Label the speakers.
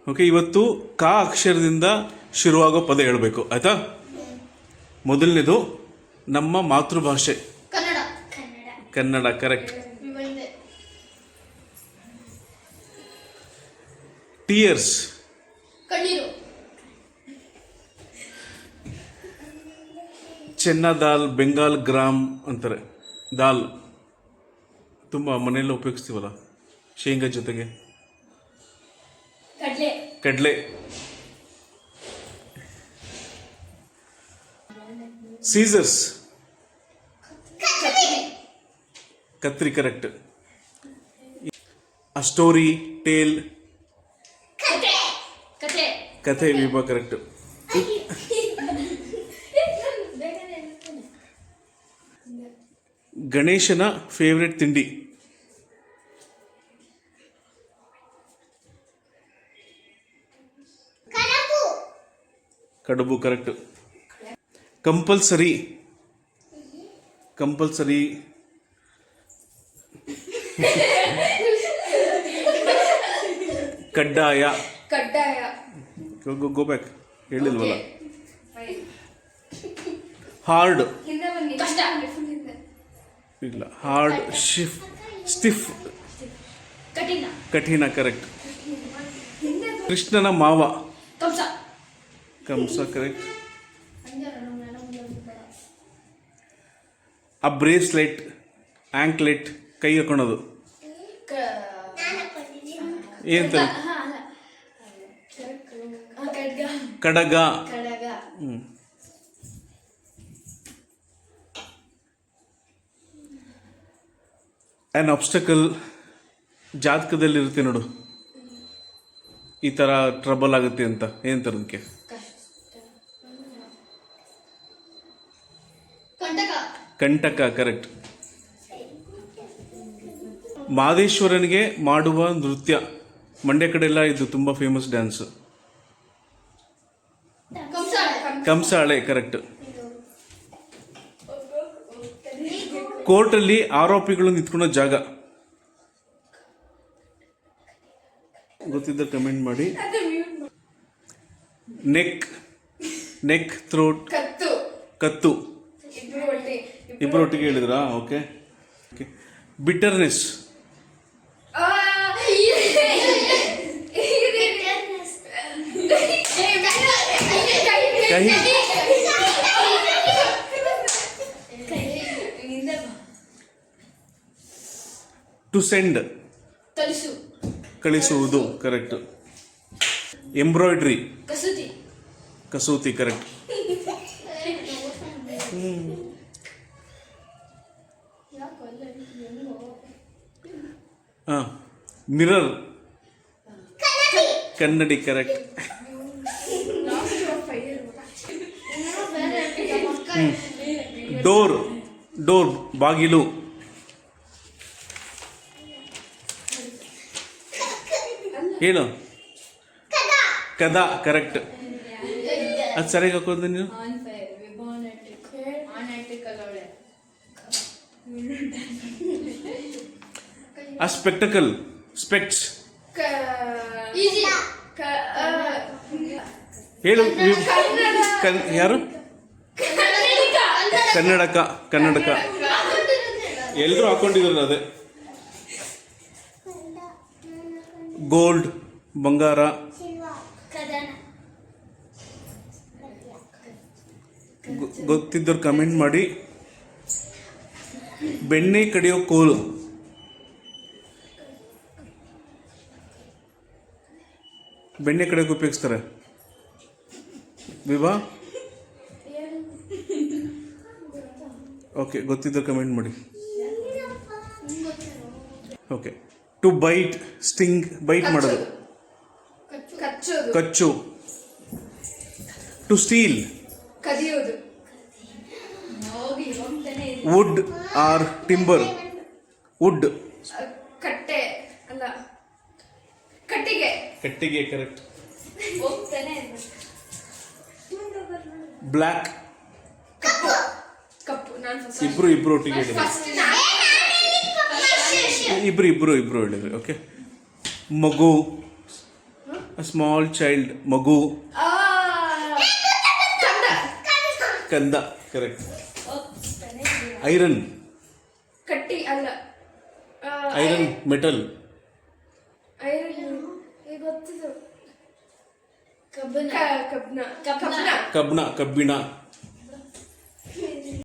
Speaker 1: Okay, ಇವತ್ತು ಕ ಅಕ್ಷರದಿಂದ ಶುರುವಾಗೋ ಪದ ಹೇಳಬೇಕು, ಆಯ್ತಾ? ಮೊದಲನೇದು ನಮ್ಮ ಮಾತೃಭಾಷೆ Kannada. Correct. Tears chana dal, Bengal gram ಅಂತಾರೆ. ದಾಲ್ ತುಂಬ ಮನೆಯಲ್ಲ ಉಪಯೋಗಿಸ್ತೀವಲ್ಲ ಶೇಂಗಾ ಜೊತೆಗೆ. ಕಡಲೆ. Caesar's Katri. Correct. A story, tail, ಕಥೆ. ವಿಭಾ. ಕರೆಕ್ಟ್. ಗಣೇಶನ ಫೇವ್ರೆಟ್ ತಿಂಡಿ ಕಡುಬು. ಕರೆಕ್ಟ್. ಕಂಪಲ್ಸರಿ. ಕಡ್ಡಾಯ. ಗೋ ಬ್ಯಾಕ್, ಹೇಳಿಲ್ವಲ್ಲ. ಹಾರ್ಡ್ ಇಲ್ಲ. ಹಾರ್ಡ್. ಸ್ಟಿಫ್. ಕಠಿಣ. ಕರೆಕ್ಟ್. ಕೃಷ್ಣನ ಮಾವ ಕಂಸ. ಕರೆಕ್ಟ್. ಆ ಬ್ರೇಸ್ಲೆಟ್, ಆಂಕ್ಲೆಟ್, ಕೈ ಹಾಕೊಳೋದು ಏನಂತ? ಕಡಗ. An obstacle. ಜಾತಕದಲ್ಲಿರುತ್ತೆ ನೋಡು, ಈ ಥರ ಟ್ರಬಲ್ ಆಗುತ್ತೆ ಅಂತ. ಏನಂತಾರೆ ಅದಕ್ಕೆ? ಕಂಟಕ. ಕರೆಕ್ಟ್. ಮಾದೇಶ್ವರನಿಗೆ ಮಾಡುವ ನೃತ್ಯ, ಮಂಡ್ಯ ಕಡೆ ಎಲ್ಲ ಇದು ತುಂಬ ಫೇಮಸ್ ಡ್ಯಾನ್ಸ್. ಕಂಸಾಳೆ. ಕರೆಕ್ಟ್. ಕೋರ್ಟಲ್ಲಿ ಆರೋಪಿಗಳು ನಿಂತ್ಕೊಳ್ಳೋ ಜಾಗ ಗೊತ್ತಿದ್ದ ಕಮೆಂಟ್ ಮಾಡಿ. ನೆಕ್, ಥ್ರೋಟ್, ಕತ್ತು. ಇಬ್ಬರು ಒಟ್ಟಿಗೆ ಹೇಳಿದ್ರಾ? ಓಕೆ. ಬಿಟರ್ನೆಸ್. ಕಹಿ. To send. ಕಳಿಸುವುದು. ಕರೆಕ್ಟ್. ಎಂಬ್ರಾಯ್ಡ್ರಿ. ಕಸೂತಿ. ಕರೆಕ್ಟ್. ಮಿರರ್. ಕನ್ನಡಿ. ಕರೆಕ್ಟ್. ಡೋರ್. ಬಾಗಿಲು. ಹೇಳು. ಕದ. ಕರೆಕ್ಟ್. ಅದು ಸರಿಯಾಗಿ ಹಾಕೋದು ನೀನು. ಆ ಸ್ಪೆಕ್ಟಕಲ್. ಸ್ಪೆಕ್ಟ್ಸ್. ಹೇಳು. ಯಾರು? ಕನ್ನಡಕ. ಎಲ್ಲರೂ ಹಾಕೊಂಡಿದ್ರಲ್ಲ ಅದೇ. ಗೋಲ್ಡ್. ಬಂಗಾರ. ಗೊತ್ತಿದ್ದವ್ರು ಕಮೆಂಟ್ ಮಾಡಿ. ಬೆಣ್ಣೆ ಕಡಿಯೋ ಕೋಲು. ಬೆಣ್ಣೆ ಕಡಿಯೋಕೆ ಉಪಯೋಗಿಸ್ತಾರೆ. ವಿಭಾ. ಓಕೆ, ಗೊತ್ತಿದ್ದ ಕಮೆಂಟ್ ಮಾಡಿ. Okay. To bite. Sting. Bite ಮಾಡೋದು. ಕಚ್ಚು. To steal. Wood or timber. Wood. ಕಟ್ಟಿಗೆ. ಕರೆಕ್ಟ್. ಬ್ಲ್ಯಾಕ್. ಇಬ್ರು ಒಟ್ಟಿಗೆ ಹೇಳಿದ್ರು. ಇಬ್ರು ಹೇಳಿದ್ರು. ಓಕೆ. ಮಗು. ಸ್ಮಾಲ್ ಚೈಲ್ಡ್, ಮಗು.
Speaker 2: ಆ, ಕಂದ.
Speaker 1: ಕಂದ, ಕರೆಕ್ಟ್. ಐರನ್,
Speaker 2: ಕಟ್ಟಿ ಅಲ್ಲ.
Speaker 1: Iron metal.
Speaker 2: ಐರನ್ ಗೊತ್ತಿದ್ದು.
Speaker 3: ಕಬ್ಬನ
Speaker 2: ಕಬ್ನ.
Speaker 1: ಕಬ್ಬಿಣ,